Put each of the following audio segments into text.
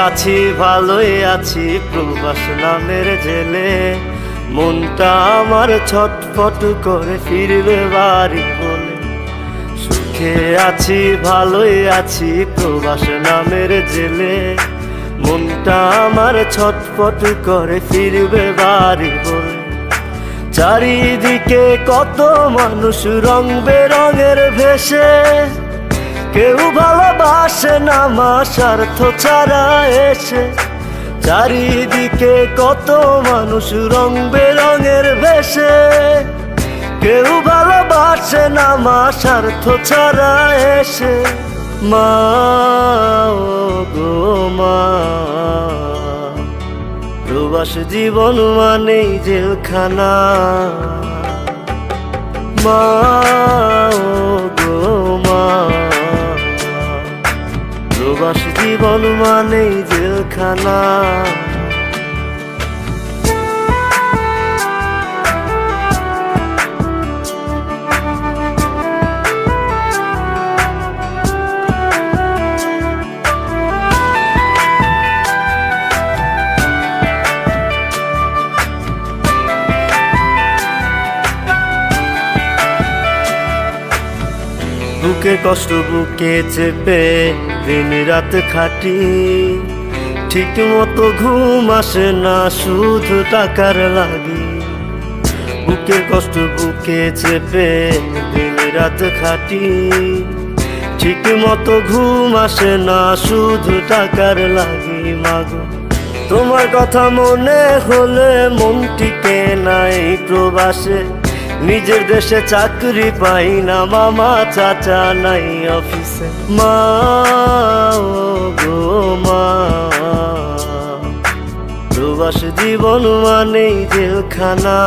আছি ভালোই আছি প্রবাস নামের জেলে, মনটা আমার ছটফট করে ফিরবে বাড়ি বলে। সুখে আছি ভালোই আছি প্রবাস নামের জেলে, মনটা আমার ছটফট করে ফিরবে বাড়ি বলে। চারিদিকে কত মানুষ রং বেরঙের ভেসে, কেউ ভালোবাসে না মা স্বার্থ ছাড়া এসে। চারিদিকে কত মানুষ রং বেরঙের ভেসে, কেউ ভালোবাসে না মা স্বার্থ ছাড়া এসে। মা ও গো মা, প্রবাস জীবন মানেই জেলখানা। মা ও গো মা, প্রবাস জীবন মানেই জেলখানা। বুকে কষ্ট বুকে চেপে দিন রাত খাটি, ঠিক মতো ঘুম আসে না শুধু টাকার লাগি। বুকে কষ্ট বুকে চেপে দিন রাত খাটি, ঠিক মতো ঘুম আসে না শুধু টাকার লাগি। মাগো তোমার কথা মনে হলে মন টিকে নাই প্রবাসে, নিজের দেশে চাকরি পাই না মামা চাচা নাই অফিসে। মা ও গো মা, প্রবাস জীবন মানেই জেলখানা।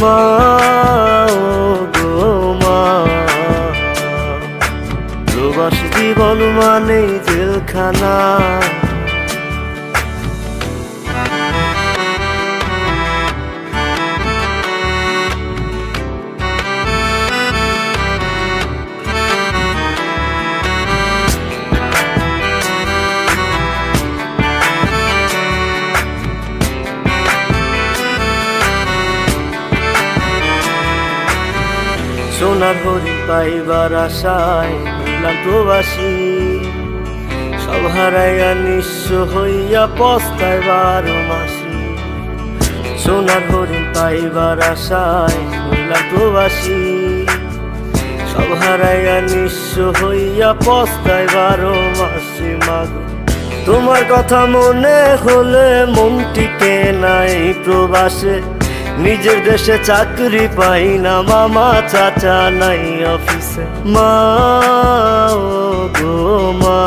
মা ও গো মা, প্রবাস জীবন মানেই জেলখানা। সোনার হরিণ পাইবার আশায় হইলাম প্রবাসী, সব হারাইয়া নিঃস্ব হইয়া পস্তায় 12 মাসি। সোনার হরিণ পাইবার আশায় হইলাম প্রবাসী, সব হারাইয়া নিঃস্ব হইয়া পস্তায় 12 মাসি। মাগো তোমার কথা মনে হলে মন টিকে নাই প্রবাসে, নিজের দেশে চাকরি পাই না মামা চাচা নাই অফিসে। মা ও গো মা,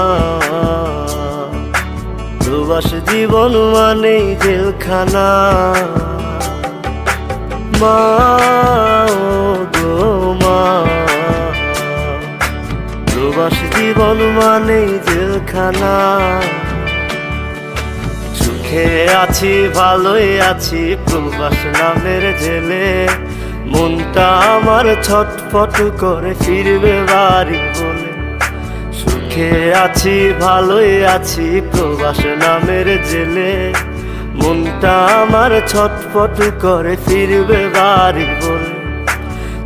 প্রবাস জীবন মানেই জেলখানা। মা ও গো মা, প্রবাস জীবন মানেই জেলখানা। সুখে আছি ভালোই আছি প্রবাস নামের জেলে, মনটা আমার ছটফট করে ফিরবে বাড়ি বলে। সুখে আছি ভালোই আছি প্রবাস নামের জেলে, মনটা আমার ছটফট করে ফিরবে বাড়ি বলে।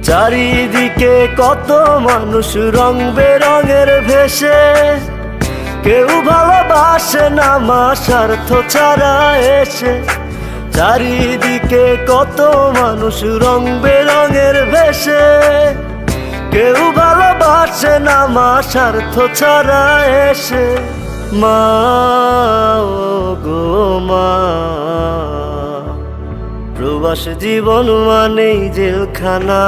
চারিদিকে কত মানুষ রং বেরঙের ভেসে, কেউ ভালোবাসে না মা স্বার্থ ছাড়া এসে। চারিদিকে কত মানুষ রং বেরঙের ভেসে, কেউ ভালোবাসে না মা স্বার্থ ছাড়া এসে। মা ও গো মা, প্রবাস জীবন মানেই জেলখানা।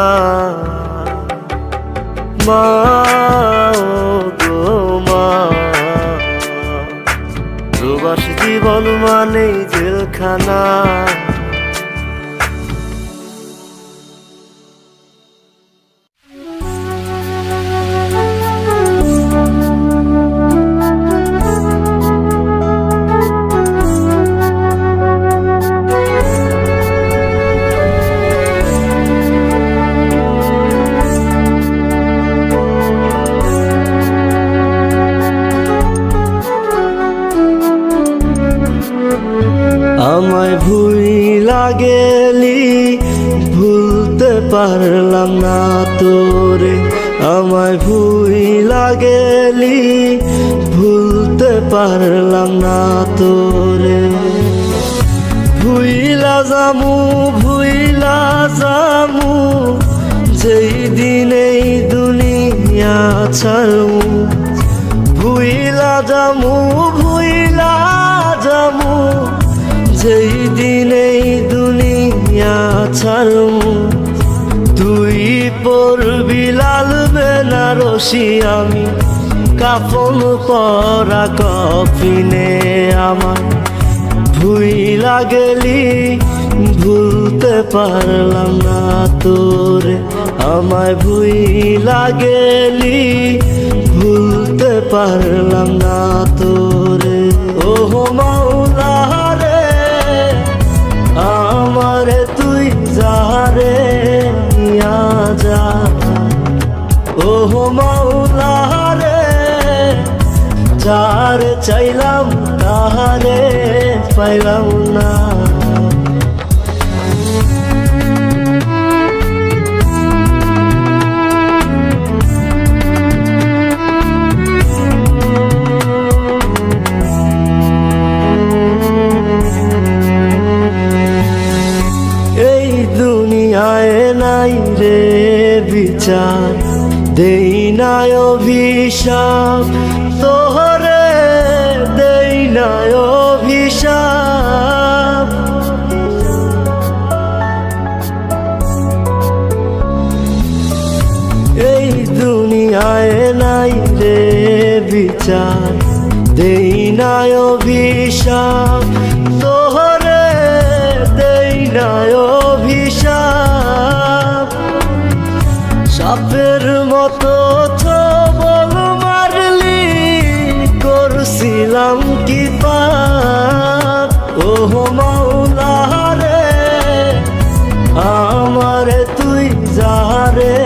মা ও গো মা, প্রবাস জীবন মানেই জেলখানা। ভুলতে পারলাম না তোরে, আমায় ভুইলা গেলি, ভুলতে পারলাম না তোরে। ভুইলা যামু, ভুইলা যামু, যেই দিন এই দুনিয়া ছাড়মু। ভুইলা যামু, ভুইলা যামু, যেই দিন এই দুনিয়া ছাড়মু। তুই পরবি লাল বেনারসি, আমি কাফন পরা কফিনে আমার। ভুইলা গেলি, ভুলতে পারলাম না তোরে, আমায় ভুইলা গেলি, ভুলতে পারলাম না তোরে। ওহো মাওলা রে, আমারে তুই যারে নিয়া যা। ওহো মাওলা রে, যারে চাইলাম তাহারে পাইলাম না। এই দুনিয়ায় নাই রে বিচার, দেই নাই অভিশাপ তোহরে, দেই নাই অভিশাপ। এই দুনিয়ায় নাই রে বিচার, দেই নাই অভিশাপ তোহরে, দেই নাই অভিশাপ। সাপের মতো ছবল মারলি, করছিলাম কি পাপ। ওহো মাওলা রে, আমারে তুই যারে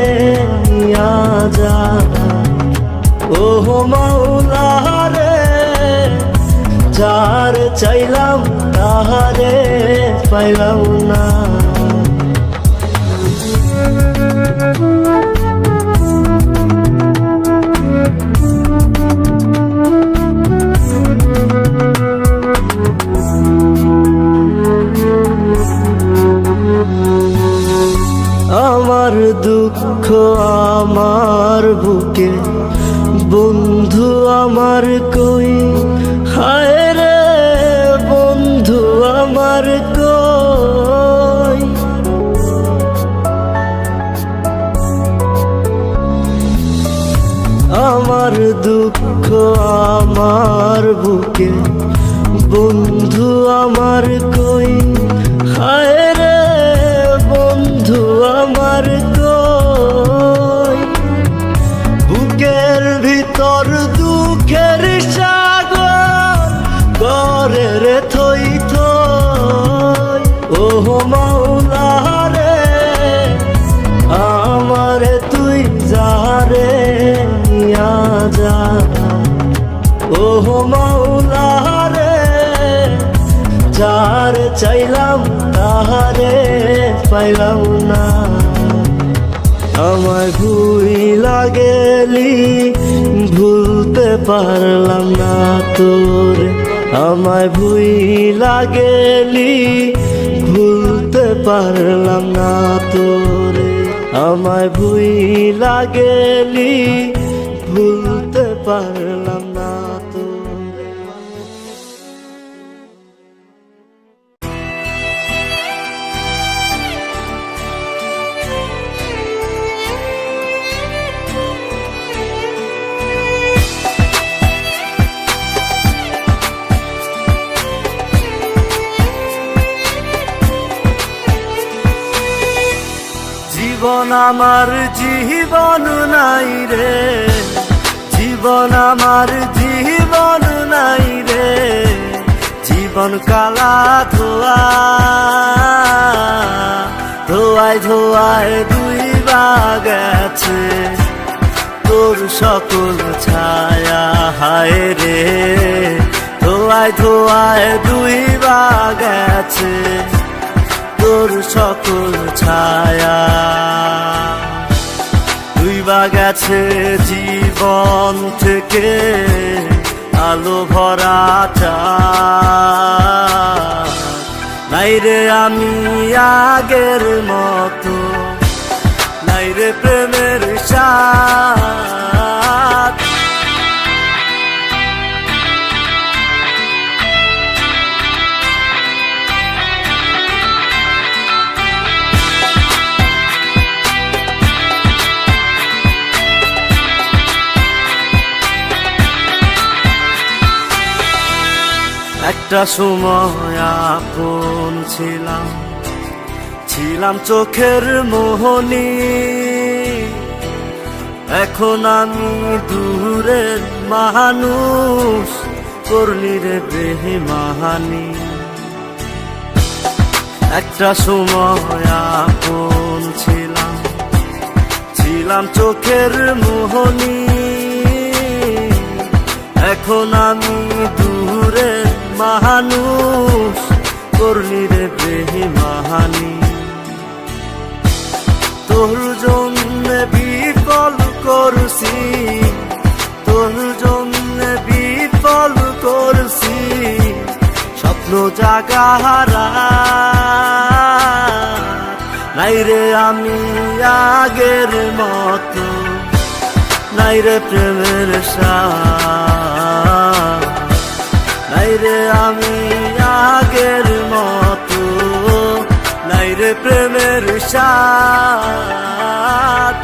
নিয়া যা। ওহো মাওলা রে, যারে চাইলাম তাহারে পাইলাম না। আমার দুঃখ আমার বুকে, বন্ধু আমার কই, হায় রে বন্ধু আমার কই। আমার দুঃখ আমার বুকে, বন্ধু আমার কই, হায় রে বন্ধু আমার কই। বুকের ভিতর দুঃখের সাগর করে রে থই থই। ওহো মাওলা রে, আমারে তুই যারে নিয়া যা। ওহো মাওলা রে, যারে চাইলাম তাহারে পাইলাম না। আমায় ভুইলা গেলি, ভুলতে পারলাম না তোরে, আমায় ভুইলা গেলি, ভুলতে পারলাম না তোরে। আমায় ভুইলা গেলি, ভুলতে পারলাম না তোরে। জীবন আমার জীবন নাই রে, জীবন আমার জীবন নাই রে। জীবন কালা ধোয়া, ধোয়ায় ধোয়ায় দুই গেছে তোর সকল ছায়া, হায় রে ধোয়ায় ধোয়ায় দুই গেছে তোর সকল ছায়া। দুইবা গেছে জীবন থেকে আলো ভরা চাঁদ। নাই রে আমি আগের মতো, নাই রে প্রেমের স্বাদ। একটা সময় আপন ছিলাম, ছিলাম চোখের মোহনী। এখন আমি দূরের মানুষ, করলি রে বেঈমানি। একটা সময় আপন ছিলাম, ছিলাম চোখের মোহনী। এখন আমি দূরের মানুষ, করলি রে বেঈমানি। তোর জন্য বিফল করছি, তোর জন্য বিফল করছি স্বপ্ন জাগাহারা। নাই রে আমি আগের মতো, নাই রে প্রেমের স্বাদ। নাই রে আমি আগের মতো, নাই রে প্রেমের স্বাদ।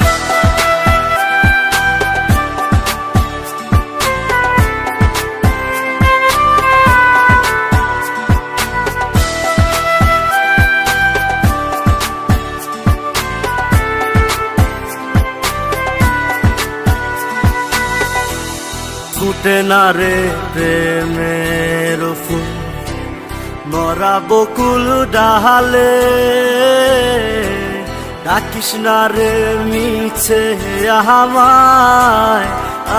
ফুটে না রে প্রেমের ফুল মরা বকুল ডালে। ডাকিস না রে মিছে আমায়,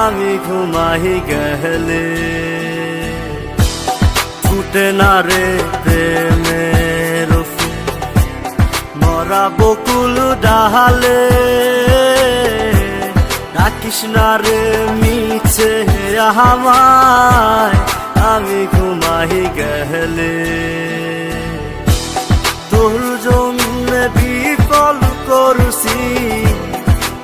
আমি ঘুমাই গেলে। ফুটে না রে প্রেমের ফুল মরা বকুল ডালে। ডাকিস না রে মিছে আমায়, আমি ঘুমাই গেলে। তোর জন্য বিফল করছি,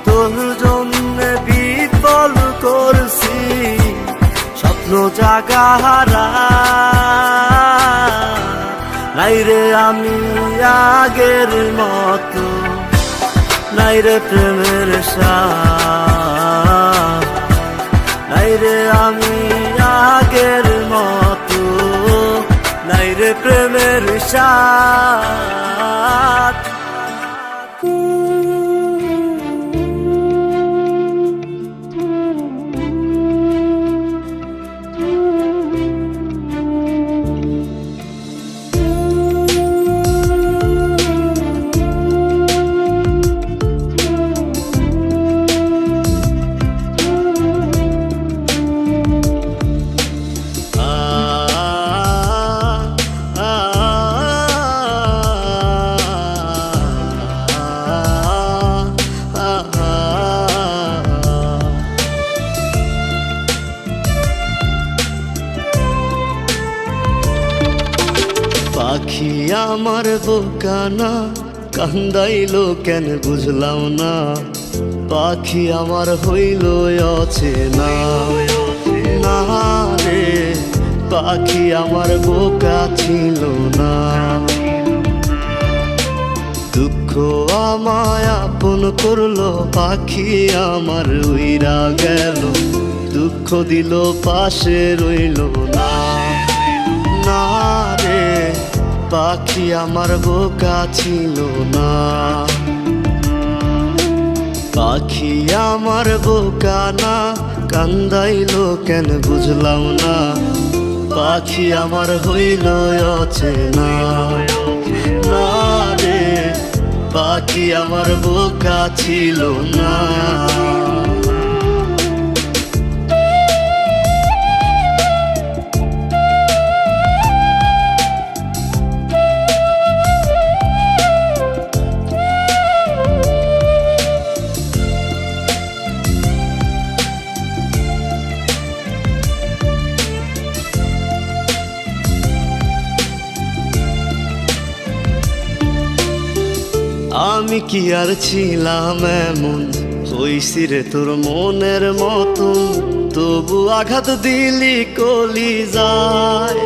তোর জন্য বিফল করছি স্বপ্ন জাগাহারা। নাই রে আমি আগের মতো, নাই রে প্রেমের স্বাদ। নাই রে আমি আগের মতো, নাই রে প্রেমের স্বাদ। পাখি আমার বোকানা কান্দাইলো কেন বুঝলাম না। পাখি আমার হইল অচেনা না রে, পাখি আমার বোকা ছিল না। দুঃখ আমায় আপন করলো, পাখি আমার উইরা গেল। দুঃখ দিল পাশে রইল না, না রে পাখি আমার বোকা ছিল না। পাখি আমার বোকা না কান্দাইলো কেন বুঝলাম না। পাখি আমার হইল অচেনা না রে, পাখি আমার বোকা ছিল না। আমি কি আর ছিলাম এমন, হইছি রে তোর মনের মতন, তবু আঘাত দিলি কলিজায়।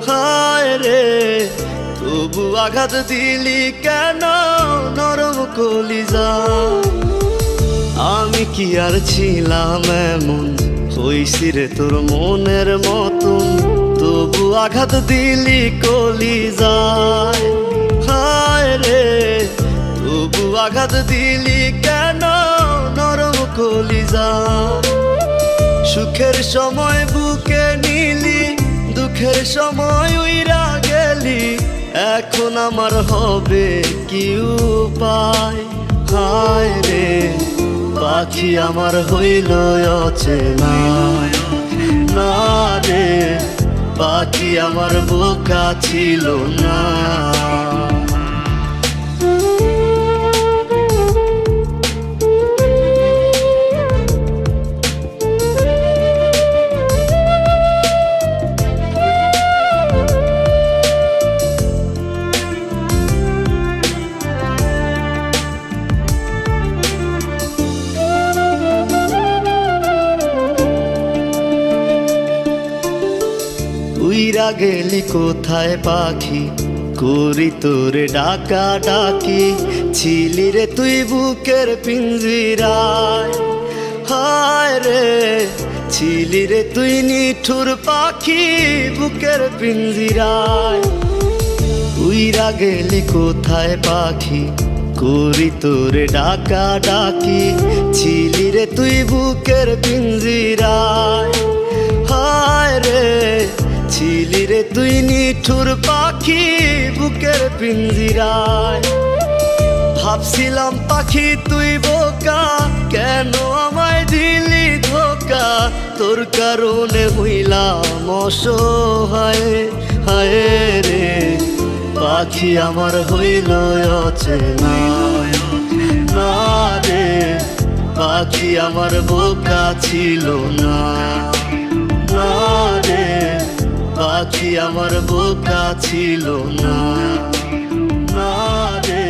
হায় রে, তবু আঘাত দিলি কেন নরম কলিজায়। আমি কি আর ছিলাম এমন, হইছি রে তোর মনের মতন, তবু আঘাত দিলি কলিজায়। হায় রে, তবু আঘাত দিলি কেন নরম কলিজায়। সুখের সময় বুকে নিলি, দুঃখের সময় উইরা গেলি, এখন আমার হবে কি উপায়। হায় রে, পাখি আমার হইল অচেনা, না রে পাখি আমার বোকা ছিল না। উইরা গেলি কোথায় পাখি, করি তোরে ডাকা ডাকি, ছিলি রে তুই বুকের পিঞ্জিরায়। হায় রে, ছিলি রে তুই নিঠুর পাখি বুকের পিঞ্জিরায়। উইরা গেলি কোথায় পাখি, করি তোরে ডাকা ডাকি, ছিলি রে তুই বুকের পিঞ্জিরায়। হায় রে, ছিলি রে তুই নিঠুর পাখি বুকের পিঞ্জিরায়। ভাবছিলাম পাখি তুই বোকা, কেন আমায় দিলি ধোকা, তোর কারণে হইলাম অসহায়। হায় রে, পাখি আমার হইল অচেনা, না রে পাখি আমার বোকা ছিল না, না রে পাখি আমার বোকা ছিল না, না রে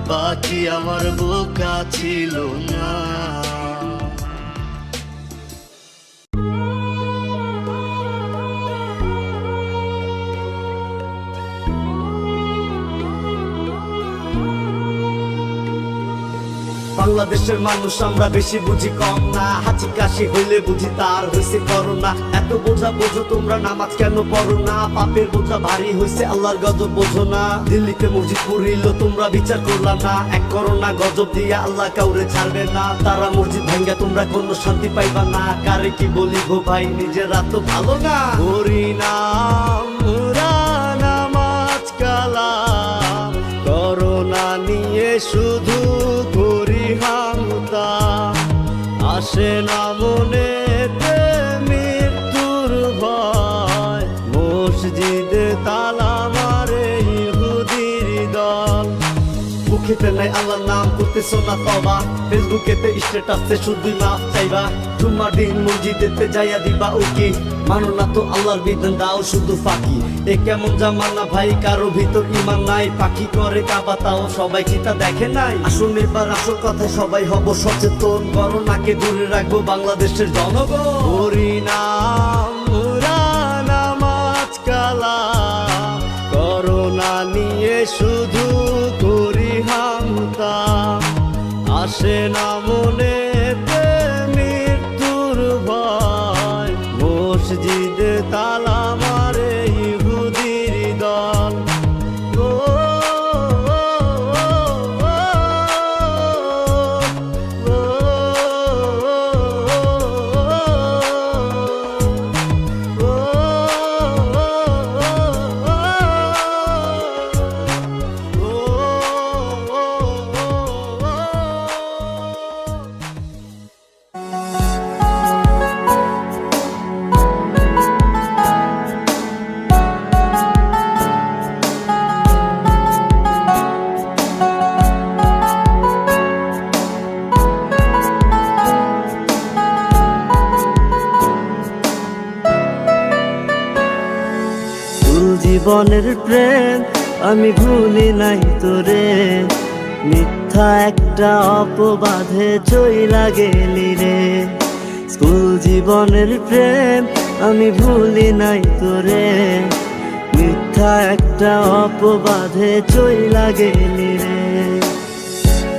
পাখি আমার বোকা ছিল না। বাংলাদেশের মানুষ আমরা বেশি বুঝি কম না, হাঁচি কাশি হইলে বুঝি তার হইছে করোনা। এত বোঝা বোঝো তোমরা নামাজ কেন পড়ো না, পাপের বোঝা ভারী হইছে আল্লাহর গজব বোঝো না। দিল্লিতে মসজিদ পুরিল তোমরা বিচার করলা না, এক করোনা গজব দিয়া আল্লাহ কাউরে ছাড়বে না। তারা মসজিদ ভাঙ্গা তোমরা কোনো শান্তি পাইবা না, কারে কি বলি গো ভাই নিজেরা তো ভালো না। হরি নাম মুরা নামাজ কালাম, করোনা নিয়ে শুধু আসে না মনেতে মৃত্যুর ভয়, মসজিদে তালা মারে ইহুদির দল। মুখেতে নাই আল্লাহর নাম, করতেছো না তওবা, ফেসবুকেতে স্ট্যাটাসে শুধুই মাফ চাইবা। জুম্মার দিন মসজিদেতে যাইয়া দিবা উকি, মানো না তো আল্লাহর বিধান দাও শুধু ফাঁকি। এ কেমন জামানা ভাই, কারো ভিতর ইমান নাই, পাখি করে কাবা তাও সবাই কি তা দেখে নাই। আসুন এবার আসল কথা সবাই হব সচেতন, করোনাকে দূরে রাখবো বাংলাদেশের জনগণ। হরি নাম মুরা নামাজ কালাম, করোনা নিয়ে শুধু করি হামতা, আসে না মনেতে মৃত্যুর ভয়, মসজিদে তালা মারে ইহুদির দল। জীবনের প্রেম আমি ভুলি নাই তোরে, মিথ্যা মিথ্যা একটা অপবাদে চইলা গেলি রে। স্কুল জীবনের প্রেম আমি ভুলি নাই তোরে, মিথ্যা একটা অপবাদে চইলা গেলি রে।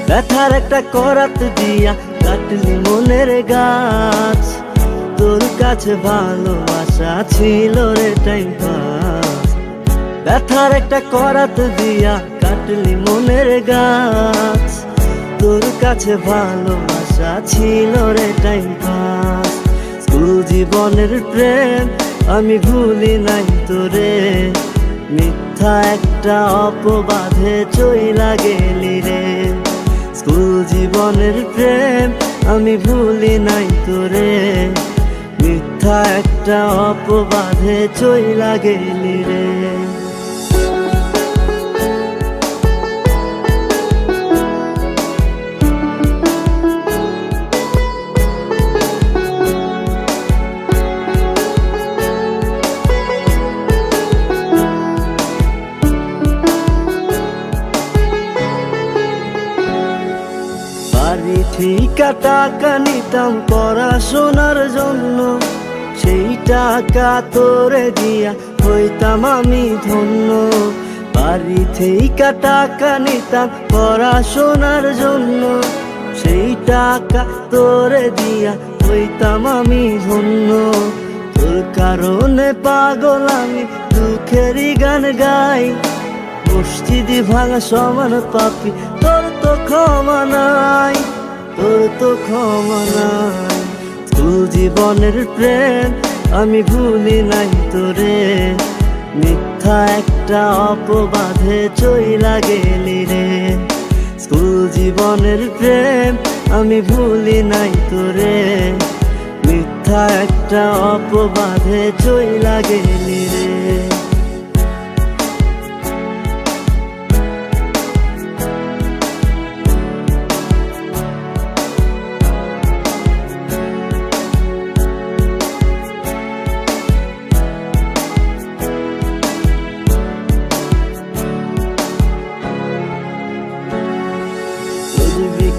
ব্যথার একটা করাত দিয়া কাটলি মনের গাছ, তোর কাছে ভালোবাসা ছিল রে টাইম পাস। ব্যথার একটা করাত দিয়া কাটলি মনের গাছ, তোর কাছে ভালোবাসা ছিল রে টাইম পাস। স্কুল জীবনের প্রেম আমি ভুলি নাই তোরে, মিথ্যা একটা অপবাদে চইলা গেলি রে। স্কুল জীবনের প্রেম আমি ভুলি নাই তোরে, মিথ্যা একটা অপবাদে চইলা গেলি রে। বাড়ি ঠিকা টাকা নিতাম পড়াশোনার জন্য, সেই টাকা তোরে দিয়া হইতাম আমি ধন্য। বাড়ি ঠিকা টাকা নিতাম পড়াশোনার জন্য, সেই টাকা তোরে দিয়া হইতাম আমি ধন্য। তোর কারণে পাগল আমি দুঃখেরই গান গাই, মসজিদি ভাঙা সমান পাপি তোর তো ক্ষমা নাই, তোর তো ক্ষমা নাই। স্কুল জীবনের প্রেম আমি ভুলি নাই তোরে, মিথ্যা একটা অপবাদে চইলা গেলি রে। স্কুল জীবনের প্রেম আমি ভুলি নাই তোরে, মিথ্যা একটা অপবাদে চইলা গেলি রে।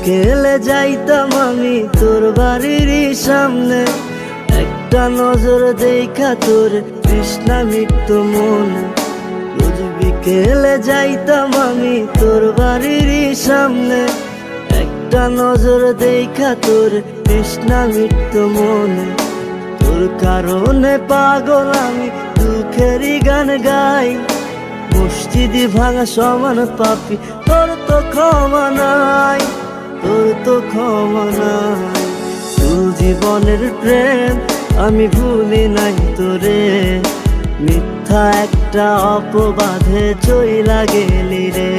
বিকেলে যাইতাম আমি তোর বাড়ির সামনে, একটা নজর দেখা তোর তৃষ্ণা মিটত মনে। রোজ বিকেলে যাইতাম আমি তোর বাড়ির সামনে, একটা নজর দেখা তোর তৃষ্ণা মিটত মনে। তোর কারণে পাগল আমি দুঃখেরই গান গাই, মসজিদি ভাঙা সমান পাপি তোর তো ক্ষমা নাই, তোর তো ক্ষমা নাই। স্কুল জীবনের প্রেম আমি ভুলি নাই তোরে, মিথ্যা একটা অপবাদে চইলা গেলি রে।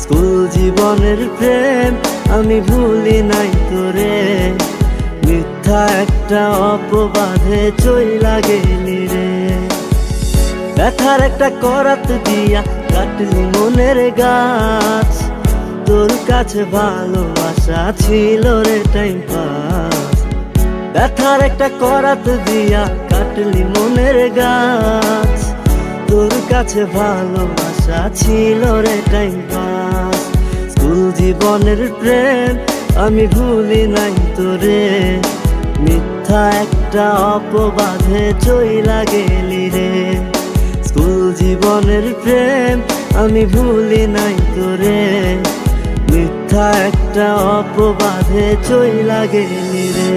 স্কুল জীবনের প্রেম আমি ভুলি নাই তোরে, মিথ্যা একটা অপবাদে চইলা গেলি রে। ব্যথার একটা করাত দিয়া কাটলি মনের গাছ, তোর কাছে ভালোবাসা ছিল রে টাইম পাস। ব্যথার একটা করাত দিয়া কাটলি মনের গাছ, তোর কাছে ভালোবাসা ছিল রে টাইম পাস। স্কুল জীবনের প্রেম আমি ভুলি নাই তোরে, মিথ্যা একটা অপবাদে চইলা গেলি রে। স্কুল জীবনের প্রেম আমি ভুলি নাই তোরে, মিথ্যা একটা অপবাদে চইলা গেলি রে।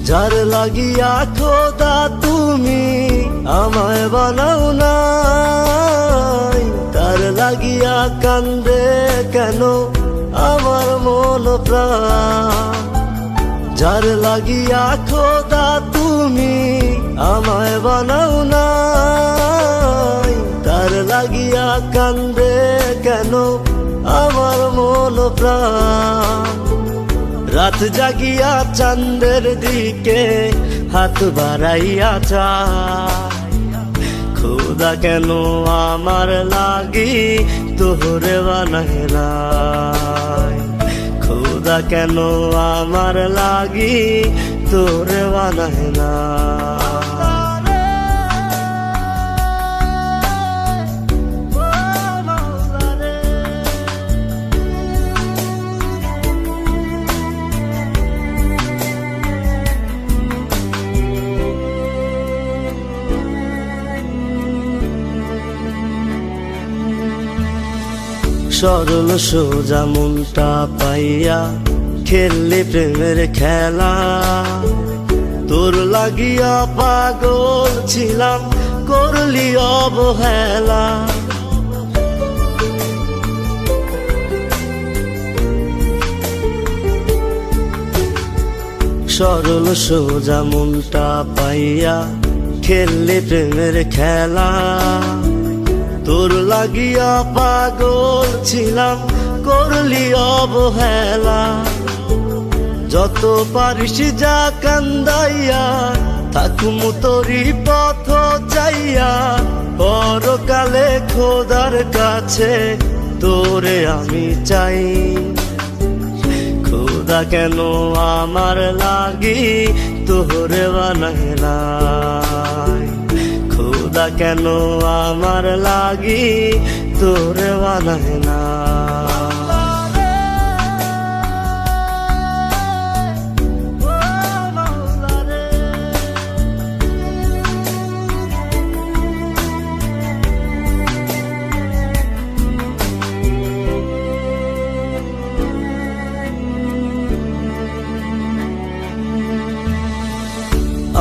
যার লাগিয়া খোদা তুমি আমায় বানাও নাই, তার লাগিয়া কান্দে কেন আমার মন প্রাণ। যার লাগিয়া খোদা তুমি আমায় বানাও নাই, তার লাগিয়া কান্দে কেন আমার মন প্রাণ। রাত জাগিয়া চাঁদের দিকে হাত বাড়াইয়া চায়, খোদা কেন আমার লাগি তোরে বানাইলাই, খোদা কেন আমার লাগি তোরে বানাইলাই। সরল সোজা মনটা পাইয়া খেললি প্রেমের খেলা, তোর লাগিয়া পাগল ছিলাম করলি অবহেলা। সরল সোজা মনটা পাইয়া খেললি প্রেমের খেলা, তোর লাগিয়া পাগল ছিলাম করলি অবহেলা। যত পারিস যা কান্দাইয়া থাকুম তোরি পথ চাইয়া, পরকালে খোদার কাছে তোরে আমি চাই, খোদা কেন আমার লাগি তোরে বানাইলাই, খোদা কেন আমার লাগি তোরে বানাইলাই।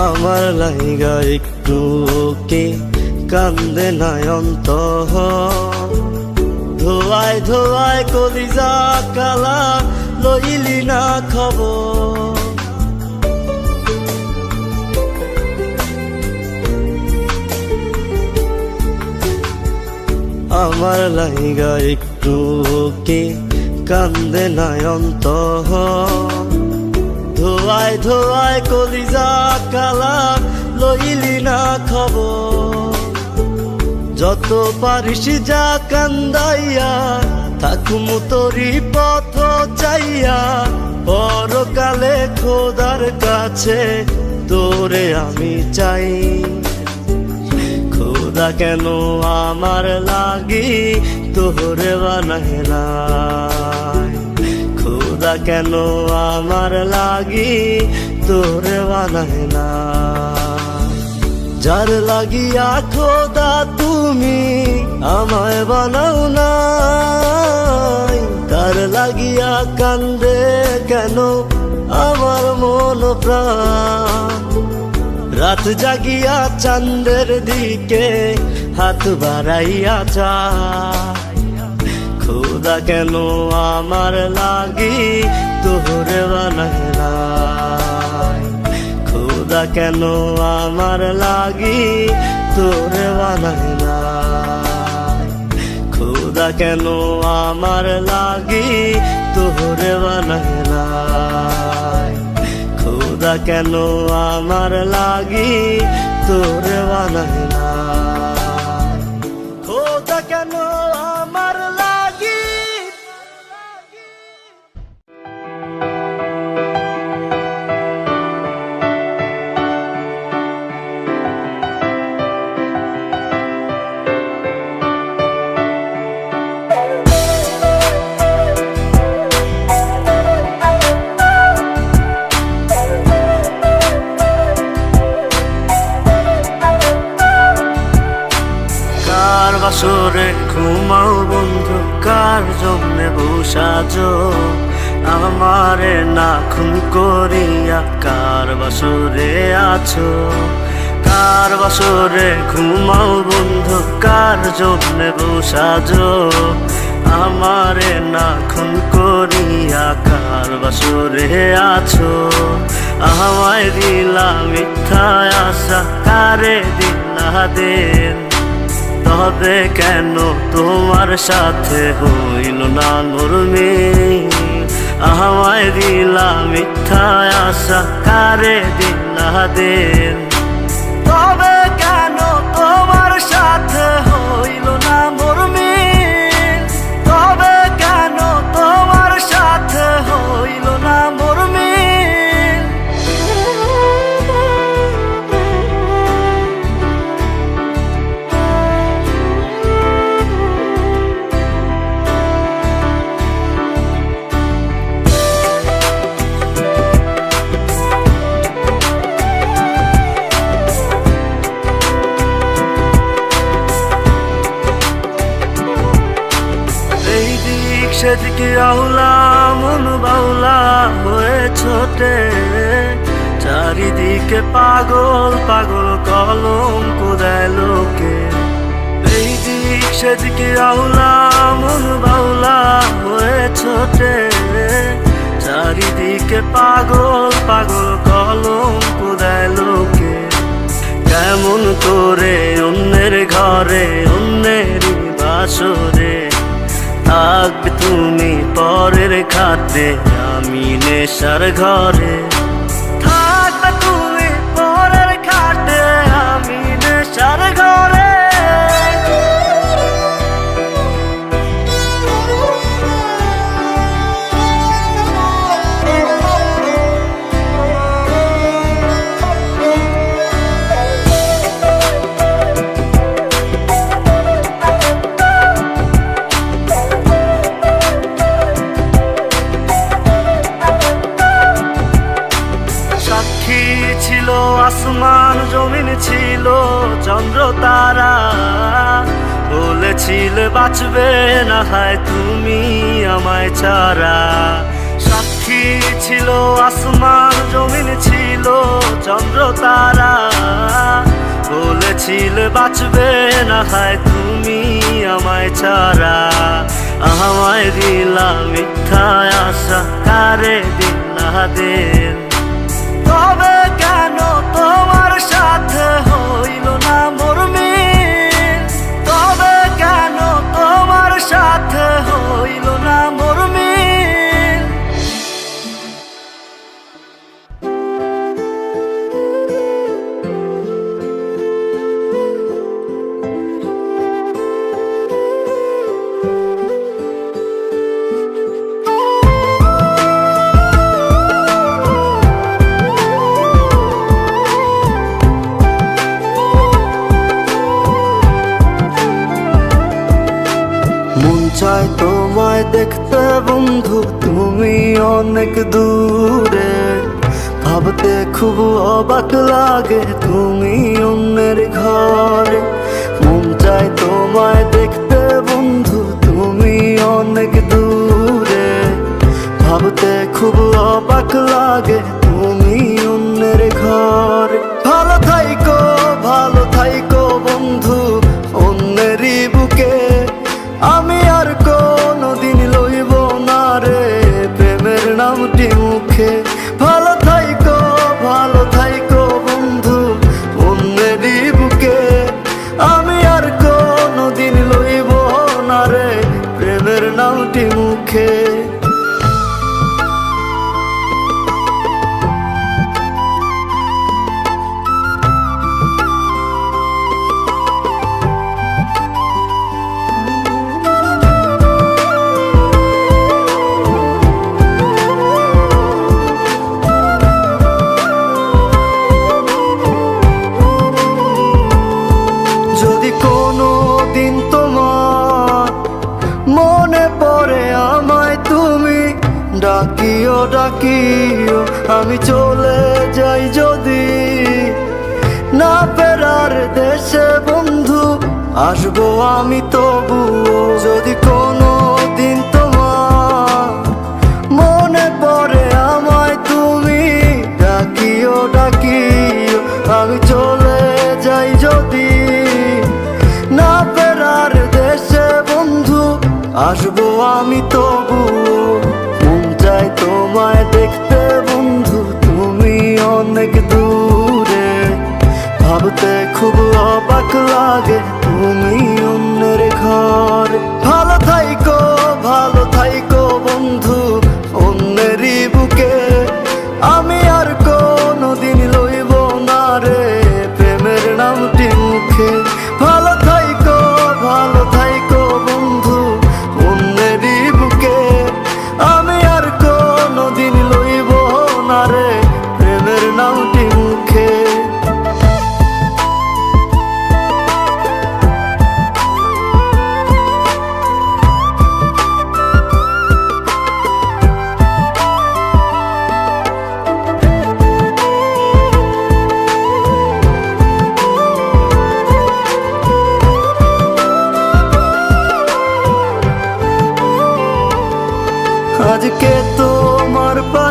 আমার লাইগা একটু কে কান্দে নয়ন্ত, ধোয়ায় ধোয়ায় কলিজা কালা লইলি না খবর। আমার লাইগা একটু কে কান্দে নয়ন্ত, ধোয়ায় ধোয়ায় কলিজা কালা লইলি না খবর। যত পারিস যা কান্দাইয়া থাকুম তোরি পথ চাইয়া, পরকালে খোদার কাছে তোরে আমি চাই, খোদা কেন আমার লাগি তোরে বানাইলাই, খোদা কেন আমার লাগি তোরে বানাইলাই। যার লাগিয়া খোদা তুমি আমায় বানাও নাই, তার লাগিয়া কান্দে কেন আমার মন প্রাণ। রাত জাগিয়া চাঁদের দিকে হাত বাড়াইয়া চায়, খোদা কেন আমার লাগি তোরে বানাইলাই, খোদা কেন আমার লাগি তোরে বানাইলাই, খোদা কেন আমার লাগি তোরে বানাইলাই, খোদা কেন আমার লাগি তোরে বানাইলাই, খোদা কেন আমার লাগি। বাসরে ঘুমাও বন্ধু কার জন্যে বসাজো, আমারে না খুন করিয়া কার বাসরে আছো, কার বাসরে ঘুমাও বন্ধু কার জন্যে বসাজো, আমারে না খুন করিয়া কার বাসরে আছো। আমায় দিলা মিথ্যা আশা কারে দিলা দেন, তবে কেন তোমার সাথে হইল না নরমে, আমায় দিলা মিথ্যা আশা, কারে দিলা দিল। তবে কেন তোমার সাথে হইল না মোর মিল? তবে কেন তোমার সাথে হইল না মোর মিল? সেদিকে আহুলা মন বাউলা হয়ে ছোটে, চারিদিকে পাগল পাগল কলঙ্ক দেয় লোকে। এই দিক সেদিকে আহুলা মন বাউলা হয়ে ছোটে, চারিদিকে পাগল পাগল কলঙ্ক দেয় লোকে। কেমন করে অন্যের ঘরে অন্যেরই বাসরে থাকবে তুমি পরের খাতে, আমি নেশার ঘরে। থাকবে তুমি পরের খাতে, আমি নেশার ঘরে। ছিল আসমান জমিন, ছিল চন্দ্র তারা, বলেছিলে বাঁচবে না হয় তুমি আমায় ছাড়া। সাক্ষী ছিল আসমান জমিন, ছিল চন্দ্র তারা, বলেছিলে বাঁচবে না হয় তুমি আমায় ছাড়া। আমায় দিলা মিথ্যা আশা, কারে দিলা দিল। তবে কেন তোমার সাথে হইল না মোর মিল? তবে কেন তোমার সাথে হইল না মোর মিল? চাই তোমায় দেখতে বন্ধু, তুমি অনেক দূরে। ভাবতে খুব অবাক লাগে তুমি অন্যের ঘরে। মন চাই তোমায় দেখতে বন্ধু, তুমি অনেক দূরে। ভাবতে খুব অবাক লাগে তুমি অন্যের ঘরে। ভালো থাইকো বন্ধু অন্যেরই বুকে। আমি আর কোনদিন লইব না রে প্রেমের নামটি মুখে। ভালো থাইকো বন্ধু অন্যেরই বুকে। আমি আর কোনদিন লইব না রে প্রেমের নামটি মুখে। যদি কোনো দিন তোমার মনে পড়ে আমায় তুমি ডাকিও আমি চলে যাই যদি। না ফেরার দেশে বন্ধু আসবো আমি তবুও। যদি কোনো দিন তোমার মনে পড়ে আমায় তুমি ডাকিও আমি চলে যাই যদি। না ফেরার দেশে বন্ধু আসবো আমি তবুও। মন চাই তোমায় দেখতে বন্ধু, তুমি অনেক দূরে। ভাবতে খুব অবাক লাগে তুমি অন্যের ঘরে। ভালো থাইকো বন্ধু অন্য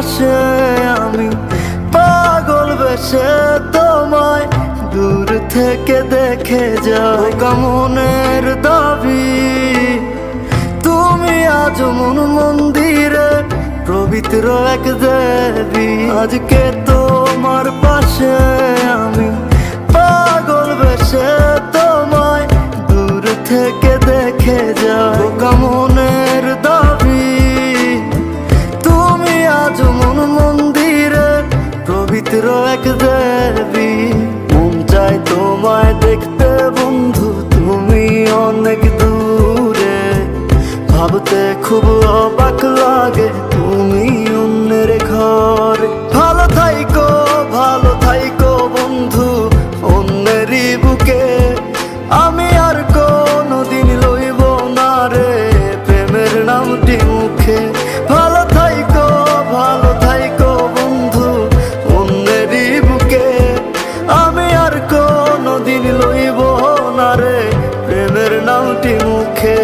পাশে আমি পাগল বেশে তোমায় দূর থেকে দেখে যাই। মনের দাবি তুমি আজ মন মন্দিরে পবিত্র এক দেবী। আজকে তোমার পাশে আমি পাগল বেশে তোমায় দূর থেকে দেখে যাই। মনের দাবি তুমি আজ মন মন্দিরে পবিত্র এক দেবী। মন চাই তোমায় দেখতে বন্ধু, তুমি অনেক দূরে। ভাবতে খুব অবাক লাগে তুমি অন্যের ঘরে। ভালো থাইকো বন্ধু অন্যেরই বুকে। আমি আর কোনোদিন লইব না রে প্রেমের নামটি মুখে। ভালো থাইকো বন্ধু অন্যেরই বুকে। আমি আর কোনোদিন লইব না রে প্রেমের নামটি মুখে।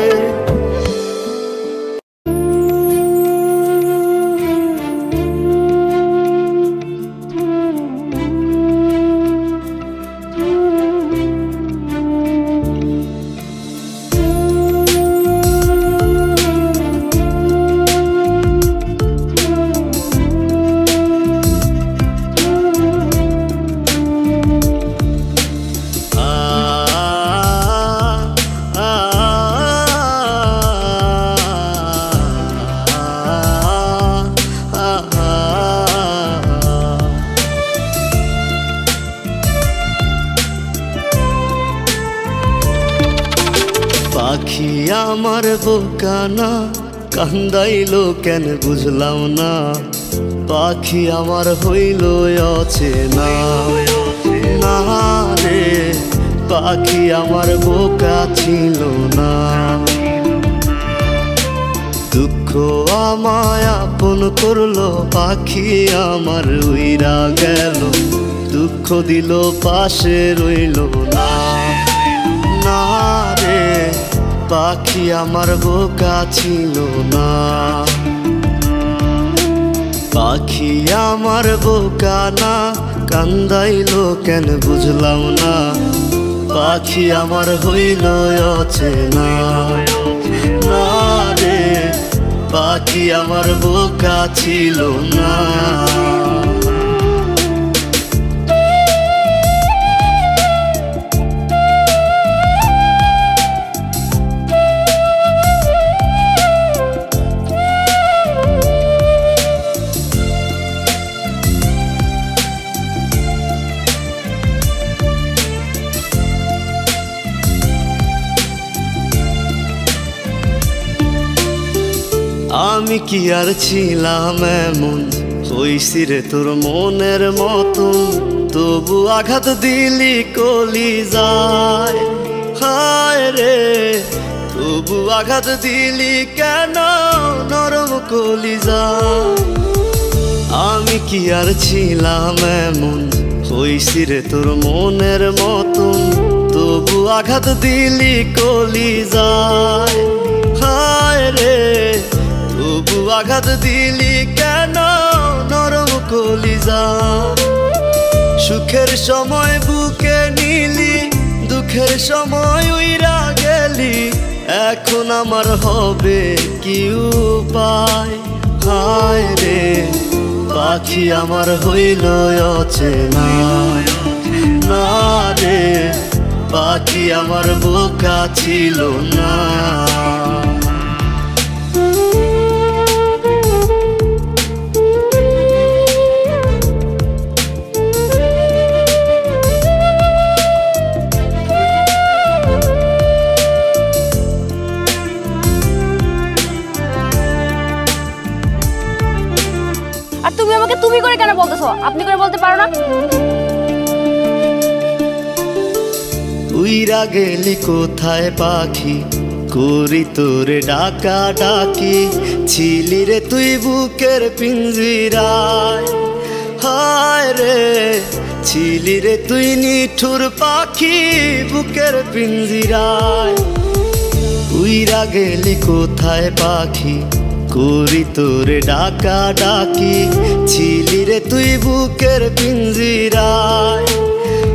পাখি আমার বোকানা কান্দাইলো কেন বুঝলাম না। পাখি আমার হইল অচেনা না রে। পাখি আমার বোকা ছিল না। দুঃখ আমায় আপন করলো, পাখি আমার উইরা গেল। দুঃখ দিল পাশে রইল না না রে। পাখি আমার বোকা ছিল না। পাখি আমার বোকা না কান্দাইলো কেন বুঝলাম না। পাখি আমার হইল অচেনা না রে। পাখি আমার বোকা ছিল না। আমি কি আর ছিলাম এমন, হইছি রে তোর মনের মতন। তবু আঘাত দিলি কলিজায় হায় রে। তবু আঘাত দিলি কেন নরম কলিজায়। আমি কি আর ছিলাম এমন, হইছি রে তোর মনের মতন। তবু আঘাত দিলি কলিজায় হায় রে। তবু আঘাত দিলি কেন নরম কলিজায়। সুখের সময় বুকে নিলি, দুঃখের সময় উইরা গেলি। এখন আমার হবে কি উপায় হায় রে। পাখি আমার হইল অচেনা না রে। পাখি আমার বোকা ছিল না। আর তুমি আমাকে তুমি করে কেন বলতেছো? আপনি করে বলতে পারো না? উইরা গেলি কোথায় পাখি, করি তোরে ডাকা ডাকি। ছিলি রে তুই বুকের পিঞ্জিরায় হায় রে। ছিলি রে তুই নিঠুর পাখি বুকের পিঞ্জিরায়। উইরা গেলি কোথায় পাখি, করি তোরে ডাকা ডাকি, ছিলি রে তুই বুকের পিঞ্জিরায়।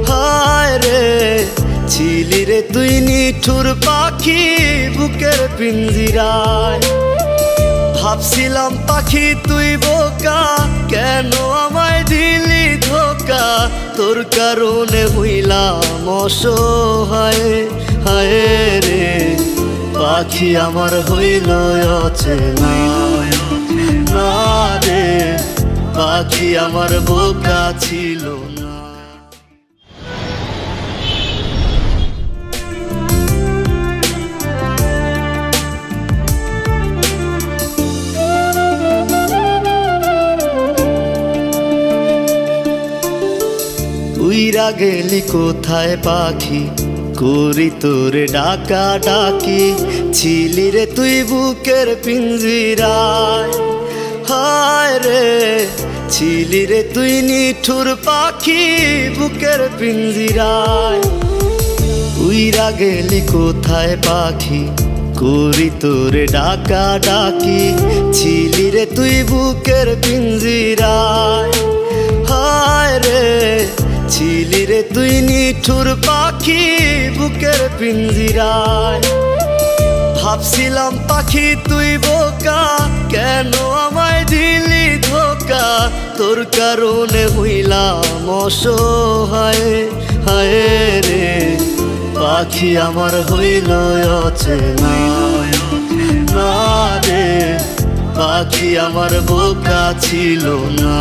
হায় রে ছিলি রে তুই নিঠুর পাখি বুকের পিঞ্জিরায়। ভাবছিলাম পাখি তুই বোকা, কেন আমায় দিলি ধোকা, তোর কারণে হইলাম অসহায়। হায় রে পাখি আমার হইল অচেনা, না রে পাখি আমার বোকা ছিল না। উইরা গেলি কোথায় পাখি, করি তোরে ডাকা ডাকি, ছিলি রে তুই বুকের পিঞ্জিরায়। হায় রে ছিলি রে তুই নিঠুর পাখি বুকের পিঞ্জিরায়। উইরা গেলি কোথায় পাখি, করি তোরে ডাকা ডাকি, ছিলি রে তুই বুকের পিঞ্জিরায়। হায় রে ছিলি রে তুই নিঠুর পাখি বুকের পিঞ্জিরায়। ভাবছিলাম পাখি তুই বোকা, কেন আমায় দিলি ধোকা, তোর কারণে হইলাম অসহায়। হায় রে পাখি আমার হইল অচেনা, না রে পাখি আমার বোকা ছিল না।